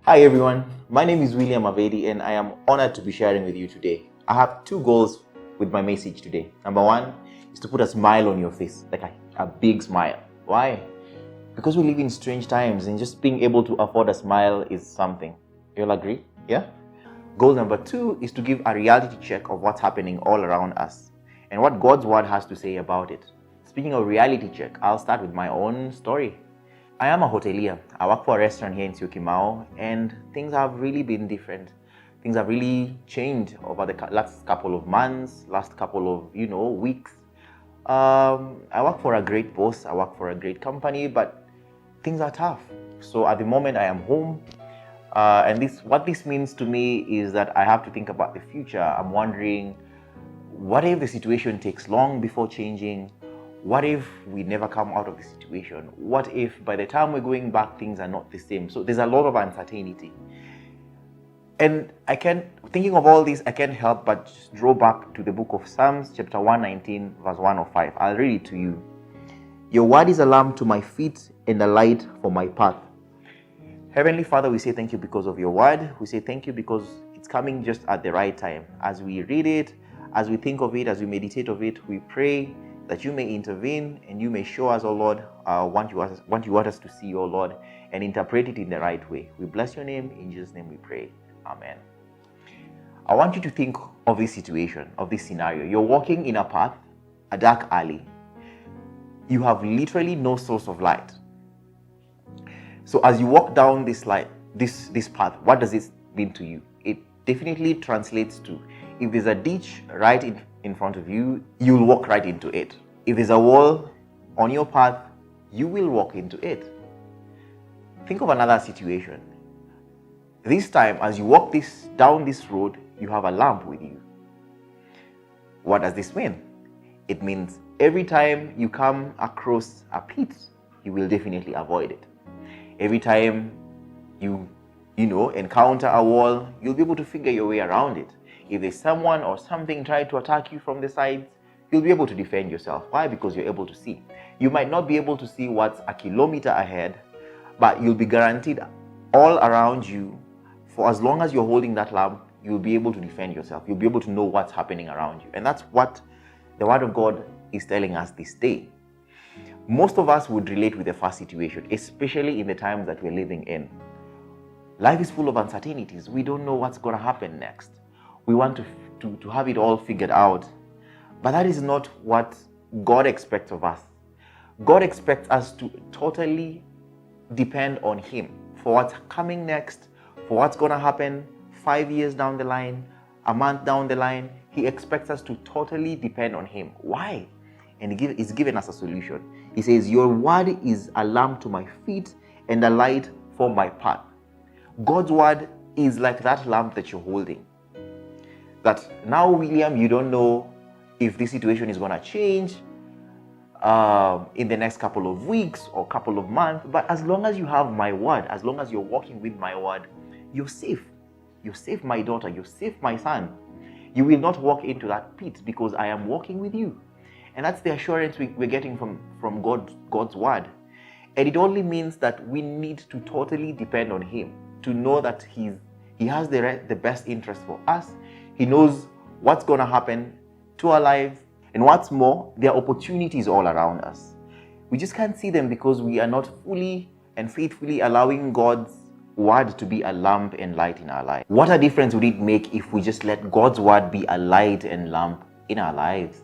Hi everyone, my name is William Avedi and I am honored to be sharing with you today. I have two goals with my message today. Number one is to put a smile on your face, like a big smile. Why? Because we live in strange times and just being able to afford a smile is something. You'll agree? Yeah? Goal number two is to give a reality check of what's happening all around us and what God's word has to say about it. Speaking of reality check, I'll start with my own story. I am a hotelier. I work for a restaurant here in Syokimau, and things have really been different. Things have really changed over the last couple of months, last couple of, weeks. I work for a great boss. I work for a great company, but things are tough. So at the moment, I am home. And what this means to me is that I have to think about the future. I'm wondering, what if the situation takes long before changing? What if we never come out of the situation? What if by the time we're going back, things are not the same? So there's a lot of uncertainty. And thinking of all this, I can't help but just draw back to the book of Psalms, chapter 119, verse 105. I'll read it to you. Your word is a lamp to my feet and a light for my path. Heavenly Father, we say thank you because of your word. We say thank you because it's coming just at the right time. As we read it, as we think of it, as we meditate of it, we pray that you may intervene and you may show us, oh Lord, what you want us to see, oh Lord, and interpret it in the right way. We bless your name. In Jesus' name we pray. Amen. I want you to think of this situation, of this scenario. You're walking in a path, a dark alley. You have literally no source of light. So as you walk down this path, what does it mean to you? It definitely translates to, if there's a ditch right in front of you, you'll walk right into it. If there's a wall on your path, you will walk into it. Think of another situation. This time, as you walk down this road, you have a lamp with you. What does this mean? It means every time you come across a pit, you will definitely avoid it. Every time you encounter a wall, you'll be able to figure your way around it. If there's someone or something trying to attack you from the sides, you'll be able to defend yourself. Why? Because you're able to see. You might not be able to see what's a kilometer ahead, but you'll be guaranteed all around you, for as long as you're holding that lamp, you'll be able to defend yourself. You'll be able to know what's happening around you. And that's what the Word of God is telling us this day. Most of us would relate with the first situation, especially in the times that we're living in. Life is full of uncertainties. We don't know what's going to happen next. We want to have it all figured out. But that is not what God expects of us. God expects us to totally depend on Him for what's coming next, for what's going to happen 5 years down the line, a month down the line. He expects us to totally depend on Him. Why? And He's given us a solution. He says, your word is a lamp to my feet and a light for my path. God's word is like that lamp that you're holding. That now, William, you don't know if this situation is going to change in the next couple of weeks or couple of months. But as long as you have my word, as long as you're walking with my word, you're safe. You're safe, my daughter. You're safe, my son. You will not walk into that pit because I am walking with you. And that's the assurance we're getting from God's word. And it only means that we need to totally depend on Him, to know that He has the best interest for us. He knows what's going to happen to our lives. And what's more, there are opportunities all around us. We just can't see them because we are not fully and faithfully allowing God's word to be a lamp and light in our life. What a difference would it make if we just let God's word be a light and lamp in our lives?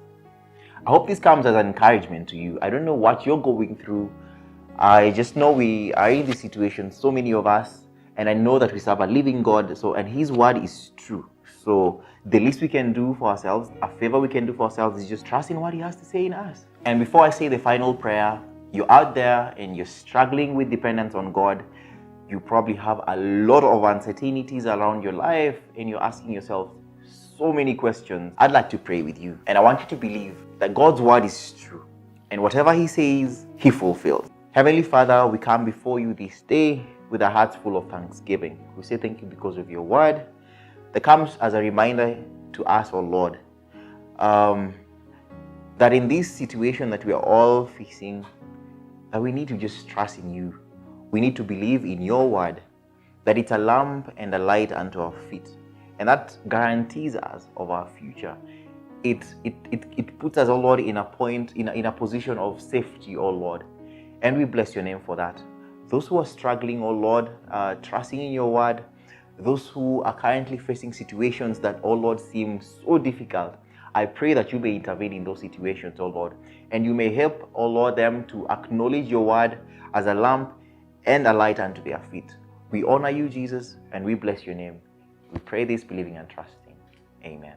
I hope this comes as an encouragement to you. I don't know what you're going through. I just know we are in this situation, so many of us, and I know that we serve a living God, and His word is true. So the least we can do for ourselves, a favor we can do for ourselves, is just trust in what He has to say in us. And before I say the final prayer, you're out there and you're struggling with dependence on God. You probably have a lot of uncertainties around your life and you're asking yourself so many questions. I'd like to pray with you, and I want you to believe that God's word is true, and whatever He says, He fulfills. Heavenly Father, we come before you this day with our hearts full of thanksgiving. We say thank you because of your word that comes as a reminder to us, oh Lord, that in this situation that we are all facing, that we need to just trust in you. We need to believe in your word. that it's a lamp and a light unto our feet. And that guarantees us of our future. It puts us, oh Lord, in a position of safety, oh Lord. And we bless your name for that. Those who are struggling, oh Lord, trusting in your word, those who are currently facing situations that, oh Lord, seem so difficult, I pray that you may intervene in those situations, oh Lord, and you may help, oh Lord, them to acknowledge your word as a lamp and a light unto their feet. We honor you, Jesus, and we bless your name. We pray this believing and trusting. Amen.